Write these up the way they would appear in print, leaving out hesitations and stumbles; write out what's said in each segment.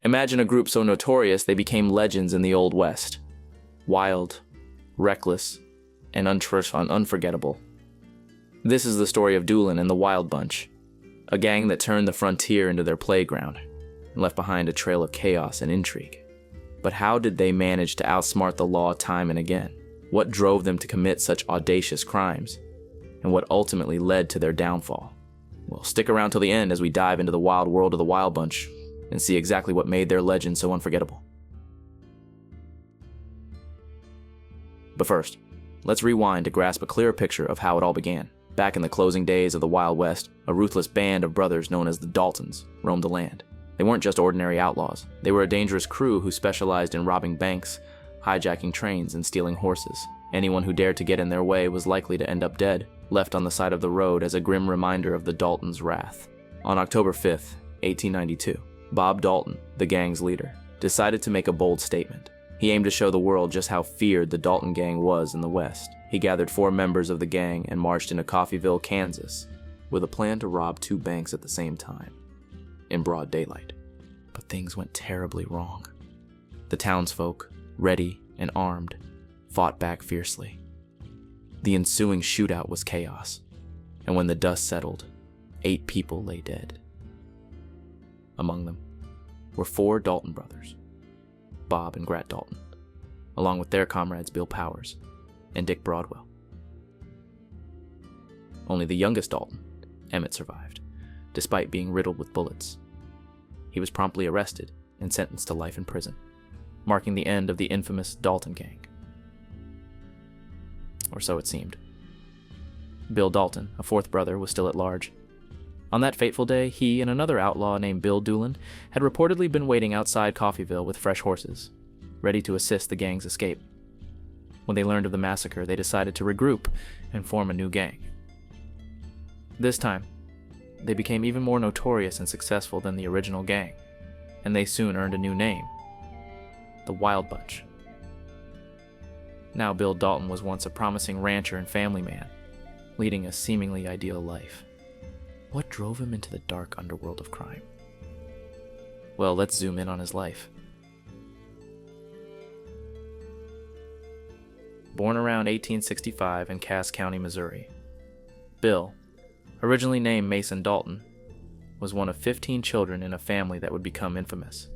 Imagine a group so notorious they became legends in the Old West. Wild, reckless, and unforgettable. This is the story of Doolin and the Wild Bunch, a gang that turned the frontier into their playground and left behind a trail of chaos and intrigue. But how did they manage to outsmart the law time and again? What drove them to commit such audacious crimes? And what ultimately led to their downfall? Well, stick around till the end as we dive into the wild world of the Wild Bunch and see exactly what made their legend so unforgettable. But first, let's rewind to grasp a clearer picture of how it all began. Back in the closing days of the Wild West, a ruthless band of brothers known as the Daltons roamed the land. They weren't just ordinary outlaws. They were a dangerous crew who specialized in robbing banks, hijacking trains, and stealing horses. Anyone who dared to get in their way was likely to end up dead, left on the side of the road as a grim reminder of the Daltons' wrath. On October 5th, 1892, Bob Dalton, the gang's leader, decided to make a bold statement. He aimed to show the world just how feared the Dalton gang was in the West. He gathered 4 members of the gang and marched into Coffeyville, Kansas, with a plan to rob 2 banks at the same time, in broad daylight. But things went terribly wrong. The townsfolk, ready and armed, fought back fiercely. The ensuing shootout was chaos, and when the dust settled, 8 people lay dead. Among them were 4 Dalton brothers, Bob and Grat Dalton, along with their comrades Bill Powers and Dick Broadwell. Only the youngest Dalton, Emmett, survived, despite being riddled with bullets. He was promptly arrested and sentenced to life in prison, marking the end of the infamous Dalton gang. Or so it seemed. Bill Dalton, a 4th brother, was still at large. On that fateful day, he and another outlaw named Bill Doolin had reportedly been waiting outside Coffeyville with fresh horses, ready to assist the gang's escape. When they learned of the massacre, they decided to regroup and form a new gang. This time, they became even more notorious and successful than the original gang, and they soon earned a new name, the Wild Bunch. Now Bill Dalton was once a promising rancher and family man, leading a seemingly ideal life. What drove him into the dark underworld of crime? Well, let's zoom in on his life. Born around 1865 in Cass County, Missouri, Bill, originally named Mason Dalton, was one of 15 children in a family that would become infamous.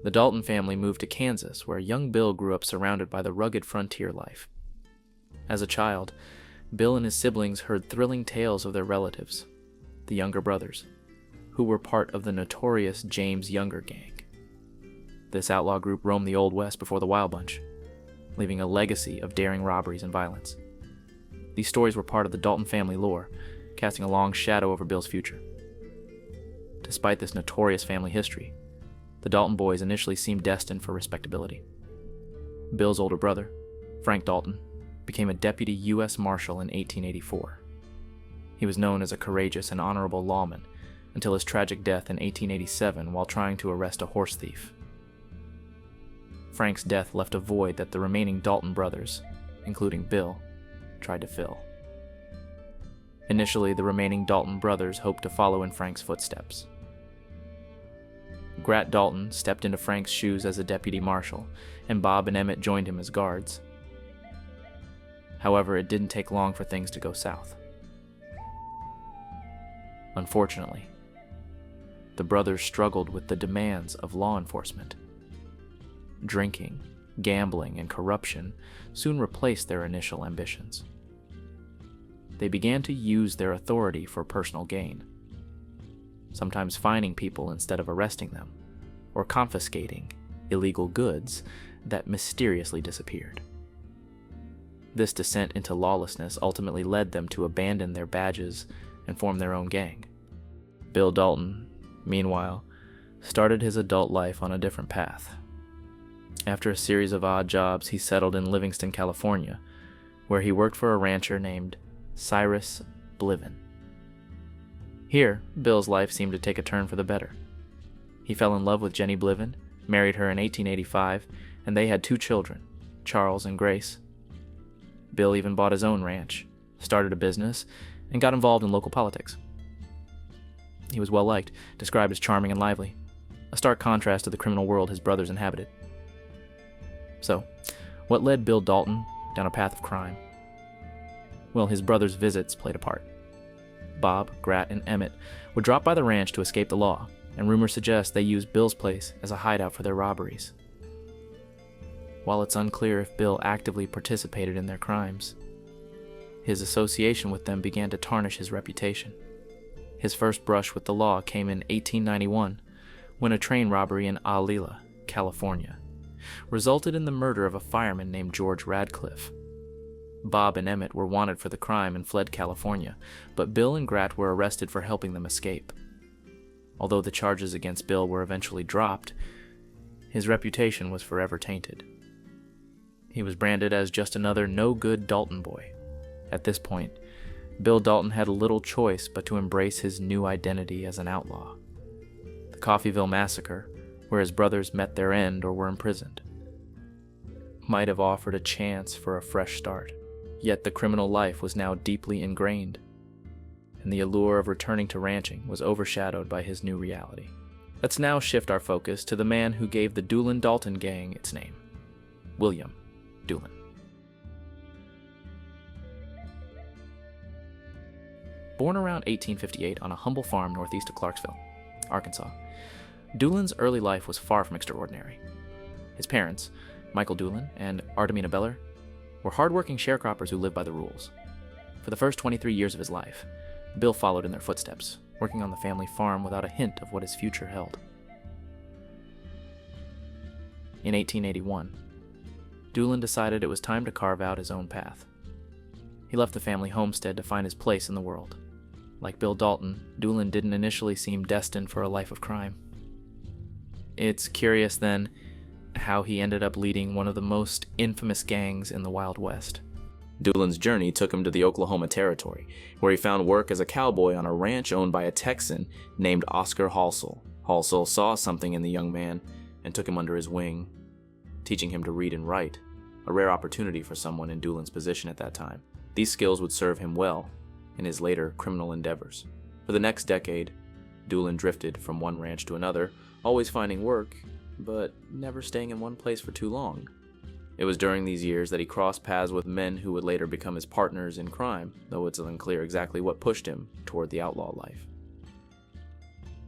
The Dalton family moved to Kansas, where young Bill grew up surrounded by the rugged frontier life. As a child, Bill and his siblings heard thrilling tales of their relatives, the younger brothers, who were part of the notorious James Younger gang. This outlaw group roamed the Old West before the Wild Bunch, leaving a legacy of daring robberies and violence. These stories were part of the Dalton family lore, casting a long shadow over Bill's future. Despite this notorious family history, the Dalton boys initially seemed destined for respectability. Bill's older brother, Frank Dalton, became a deputy U.S. Marshal in 1884. He was known as a courageous and honorable lawman until his tragic death in 1887 while trying to arrest a horse thief. Frank's death left a void that the remaining Dalton brothers, including Bill, tried to fill. Initially, the remaining Dalton brothers hoped to follow in Frank's footsteps. Grat Dalton stepped into Frank's shoes as a deputy marshal, and Bob and Emmett joined him as guards. However, it didn't take long for things to go south. Unfortunately, the brothers struggled with the demands of law enforcement. Drinking, gambling, and corruption soon replaced their initial ambitions. They began to use their authority for personal gain, sometimes fining people instead of arresting them, or confiscating illegal goods that mysteriously disappeared. This descent into lawlessness ultimately led them to abandon their badges and form their own gang. Bill Dalton, meanwhile, started his adult life on a different path. After a series of odd jobs, he settled in Livingston, California, where he worked for a rancher named Cyrus Bliven. Here, Bill's life seemed to take a turn for the better. He fell in love with Jenny Bliven, married her in 1885, and they had 2 children, Charles and Grace. Bill even bought his own ranch, started a business, and got involved in local politics. He was well liked, described as charming and lively. a stark contrast to the criminal world his brothers inhabited. So, what led Bill Dalton down a path of crime? Well, his brothers' visits played a part. Bob, Grat, and Emmett would drop by the ranch to escape the law, and rumors suggest they used Bill's place as a hideout for their robberies. While it's unclear if Bill actively participated in their crimes, his association with them began to tarnish his reputation. His first brush with the law came in 1891, when a train robbery in Alila, California, resulted in the murder of a fireman named George Radcliffe. Bob and Emmett were wanted for the crime and fled California, but Bill and Grat were arrested for helping them escape. Although the charges against Bill were eventually dropped, his reputation was forever tainted. He was branded as just another no-good Dalton boy. At this point, Bill Dalton had little choice but to embrace his new identity as an outlaw. The Coffeyville Massacre, where his brothers met their end or were imprisoned, might have offered a chance for a fresh start. Yet the criminal life was now deeply ingrained, and the allure of returning to ranching was overshadowed by his new reality. Let's now shift our focus to the man who gave the Doolin-Dalton gang its name, William Doolin. Born around 1858 on a humble farm northeast of Clarksville, Arkansas, Doolin's early life was far from extraordinary. His parents, Michael Doolin and Artemina Beller, were hardworking sharecroppers who lived by the rules. For the first 23 years of his life, Bill followed in their footsteps, working on the family farm without a hint of what his future held. In 1881, Doolin decided it was time to carve out his own path. He left the family homestead to find his place in the world. Like Bill Dalton, Doolin didn't initially seem destined for a life of crime. It's curious, then, how he ended up leading one of the most infamous gangs in the Wild West. Doolin's journey took him to the Oklahoma Territory, where he found work as a cowboy on a ranch owned by a Texan named Oscar Halsell. Halsell saw something in the young man and took him under his wing, teaching him to read and write, a rare opportunity for someone in Doolin's position at that time. These skills would serve him well in his later criminal endeavors. For the next decade, Doolin drifted from one ranch to another, always finding work, but never staying in one place for too long. It was during these years that he crossed paths with men who would later become his partners in crime, though it's unclear exactly what pushed him toward the outlaw life.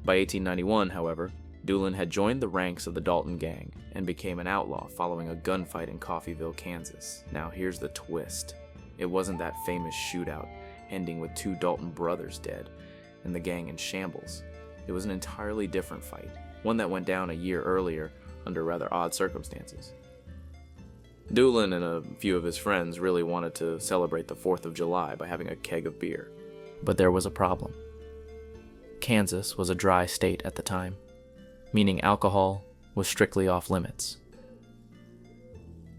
By 1891, however, Doolin had joined the ranks of the Dalton gang and became an outlaw following a gunfight in Coffeyville, Kansas. Now here's the twist. It wasn't that famous shootout ending with 2 Dalton brothers dead and the gang in shambles. It was an entirely different fight, one that went down a year earlier under rather odd circumstances. Doolin and a few of his friends really wanted to celebrate the 4th of July by having a keg of beer. But there was a problem. Kansas was a dry state at the time, meaning alcohol was strictly off limits.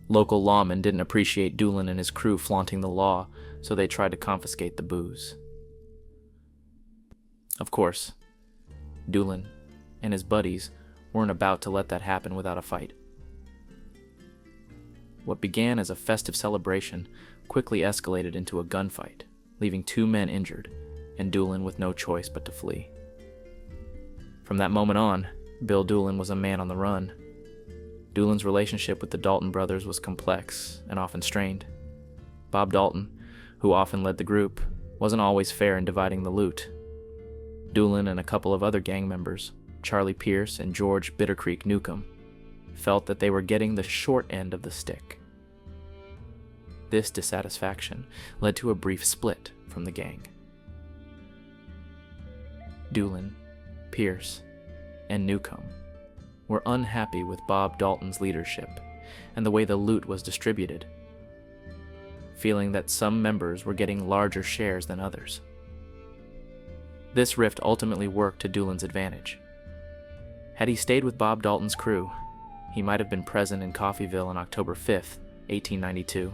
Local lawmen didn't appreciate Doolin and his crew flaunting the law, so they tried to confiscate the booze. Of course, Doolin and his buddies weren't about to let that happen without a fight. What began as a festive celebration quickly escalated into a gunfight, leaving 2 men injured, and Doolin with no choice but to flee. From that moment on, Bill Doolin was a man on the run. Doolin's relationship with the Dalton brothers was complex and often strained. Bob Dalton, who often led the group, wasn't always fair in dividing the loot. Doolin and a couple of other gang members, Charlie Pierce and George Bittercreek Newcomb, felt that they were getting the short end of the stick. This dissatisfaction led to a brief split from the gang. Doolin, Pierce, and Newcomb were unhappy with Bob Dalton's leadership and the way the loot was distributed, feeling that some members were getting larger shares than others. This rift ultimately worked to Doolin's advantage. Had he stayed with Bob Dalton's crew, he might have been present in Coffeyville on October 5th, 1892,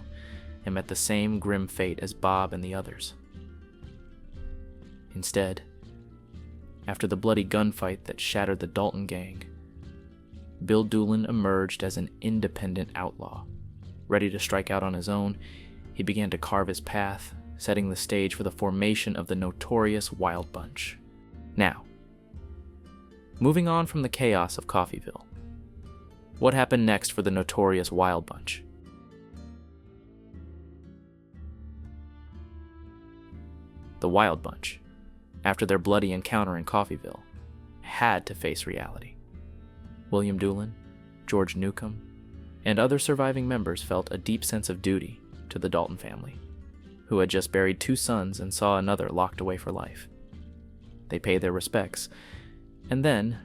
and met the same grim fate as Bob and the others. Instead, after the bloody gunfight that shattered the Dalton gang, Bill Doolin emerged as an independent outlaw. Ready to strike out on his own, he began to carve his path, setting the stage for the formation of the notorious Wild Bunch. Now, Moving on from the chaos of Coffeyville, what happened next for the notorious Wild Bunch? The Wild Bunch, after their bloody encounter in Coffeyville, had to face reality. William Doolin, George Newcomb, and other surviving members felt a deep sense of duty to the Dalton family, who had just buried 2 sons and saw another locked away for life. They paid their respects, and then,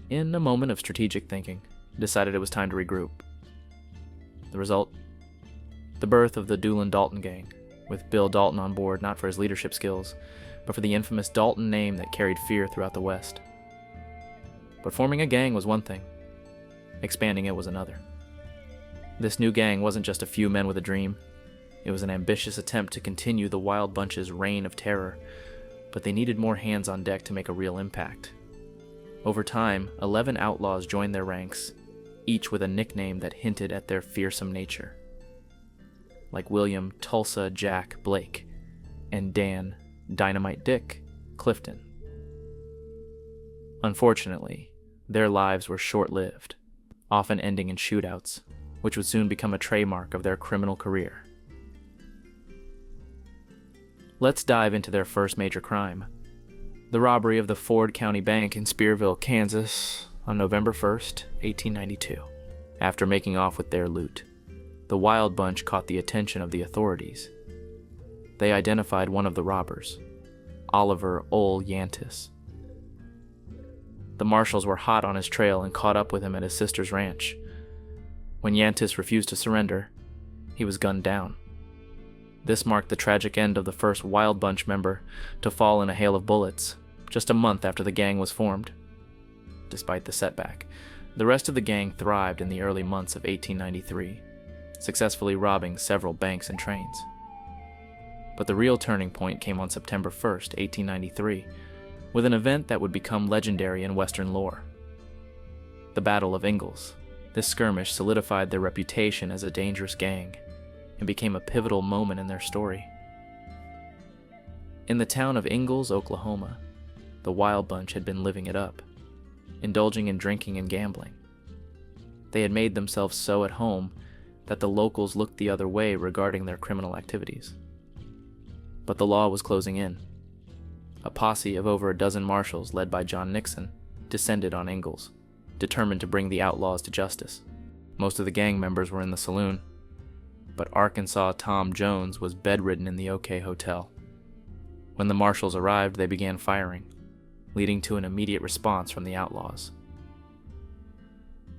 in a moment of strategic thinking, decided it was time to regroup. The result? The birth of the Doolin-Dalton gang, with Bill Dalton on board not for his leadership skills, but for the infamous Dalton name that carried fear throughout the West. But forming a gang was one thing. Expanding it was another. This new gang wasn't just a few men with a dream. It was an ambitious attempt to continue the Wild Bunch's reign of terror, but they needed more hands on deck to make a real impact. Over time, 11 outlaws joined their ranks, each with a nickname that hinted at their fearsome nature. Like William Tulsa Jack Blake and Dan Dynamite Dick Clifton. Unfortunately, their lives were short-lived, often ending in shootouts, which would soon become a trademark of their criminal career. Let's dive into their first major crime, the robbery of the Ford County Bank in Spearville, Kansas, on November 1st, 1892. After making off with their loot, the Wild Bunch caught the attention of the authorities. They identified one of the robbers, Oliver Ole Yantis. The marshals were hot on his trail and caught up with him at his sister's ranch. When Yantis refused to surrender, he was gunned down. This marked the tragic end of the first Wild Bunch member to fall in a hail of bullets, just a month after the gang was formed. Despite the setback, the rest of the gang thrived in the early months of 1893, successfully robbing several banks and trains. But the real turning point came on September 1st, 1893, with an event that would become legendary in Western lore. The Battle of Ingalls. This skirmish solidified their reputation as a dangerous gang and became a pivotal moment in their story. In the town of Ingalls, Oklahoma, the Wild Bunch had been living it up, indulging in drinking and gambling. They had made themselves so at home that the locals looked the other way regarding their criminal activities. But the law was closing in. A posse of over a dozen marshals led by John Nixon descended on Ingalls, determined to bring the outlaws to justice. Most of the gang members were in the saloon, but Arkansas Tom Jones was bedridden in the OK Hotel. When the marshals arrived, they began firing, leading to an immediate response from the outlaws.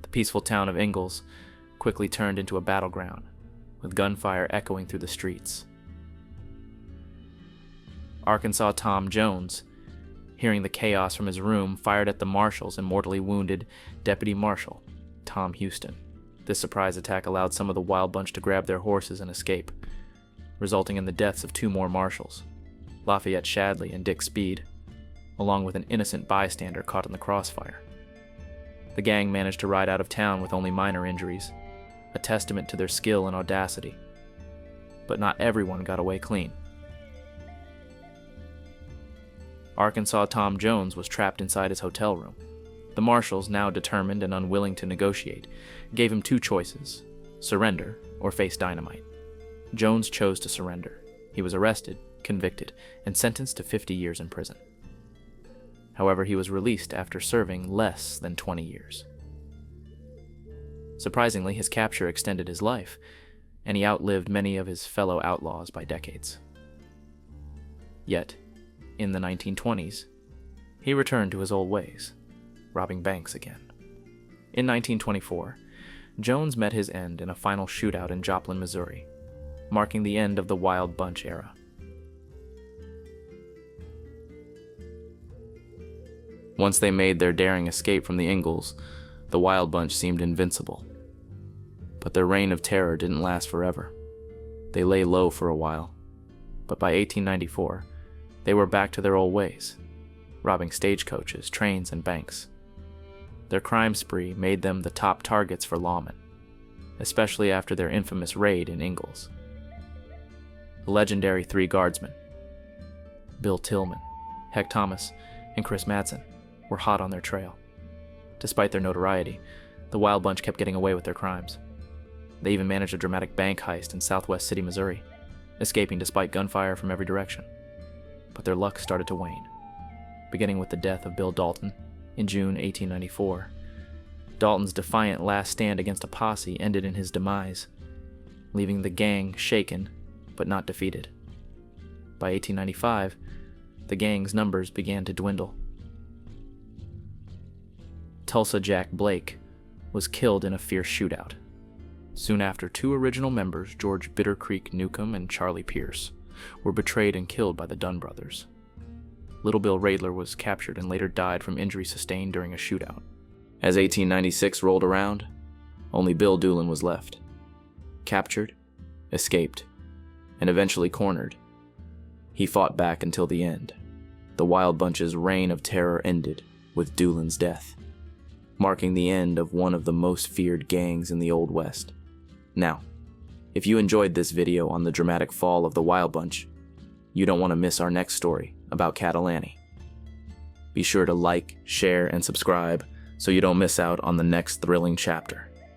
The peaceful town of Ingalls quickly turned into a battleground, with gunfire echoing through the streets. Arkansas Tom Jones, hearing the chaos from his room, fired at the marshals and mortally wounded Deputy Marshal Tom Houston. This surprise attack allowed some of the Wild Bunch to grab their horses and escape, resulting in the deaths of 2 more marshals, Lafayette Shadley and Dick Speed, along with an innocent bystander caught in the crossfire. The gang managed to ride out of town with only minor injuries, a testament to their skill and audacity. But not everyone got away clean. Arkansas Tom Jones was trapped inside his hotel room. The marshals, now determined and unwilling to negotiate, gave him 2 choices: surrender or face dynamite. Jones chose to surrender. He was arrested, convicted, and sentenced to 50 years in prison. However, he was released after serving less than 20 years. Surprisingly, his capture extended his life, and he outlived many of his fellow outlaws by decades. Yet, in the 1920s, he returned to his old ways, robbing banks again. In 1924, Jones met his end in a final shootout in Joplin, Missouri, marking the end of the Wild Bunch era. Once they made their daring escape from the Ingalls, the Wild Bunch seemed invincible. But their reign of terror didn't last forever. They lay low for a while, but by 1894, they were back to their old ways, robbing stagecoaches, trains, and banks. Their crime spree made them the top targets for lawmen, especially after their infamous raid in Ingalls. The legendary 3 guardsmen, Bill Tillman, Heck Thomas, and Chris Madsen, were hot on their trail. Despite their notoriety, the Wild Bunch kept getting away with their crimes. They even managed a dramatic bank heist in Southwest City, Missouri, escaping despite gunfire from every direction. But their luck started to wane, beginning with the death of Bill Dalton in June 1894. Dalton's defiant last stand against a posse ended in his demise, leaving the gang shaken but not defeated. By 1895, the gang's numbers began to dwindle. Tulsa Jack Blake was killed in a fierce shootout. Soon after, two original members, George Bitter Creek Newcomb and Charlie Pierce, were betrayed and killed by the Dunn brothers. Little Bill Radler was captured and later died from injuries sustained during a shootout. As 1896 rolled around, only Bill Doolin was left. Captured, escaped, and eventually cornered. He fought back until the end. The Wild Bunch's reign of terror ended with Doolin's death, marking the end of one of the most feared gangs in the Old West. Now, if you enjoyed this video on the dramatic fall of the Wild Bunch, you don't want to miss our next story about Catalani. Be sure to like, share, and subscribe so you don't miss out on the next thrilling chapter.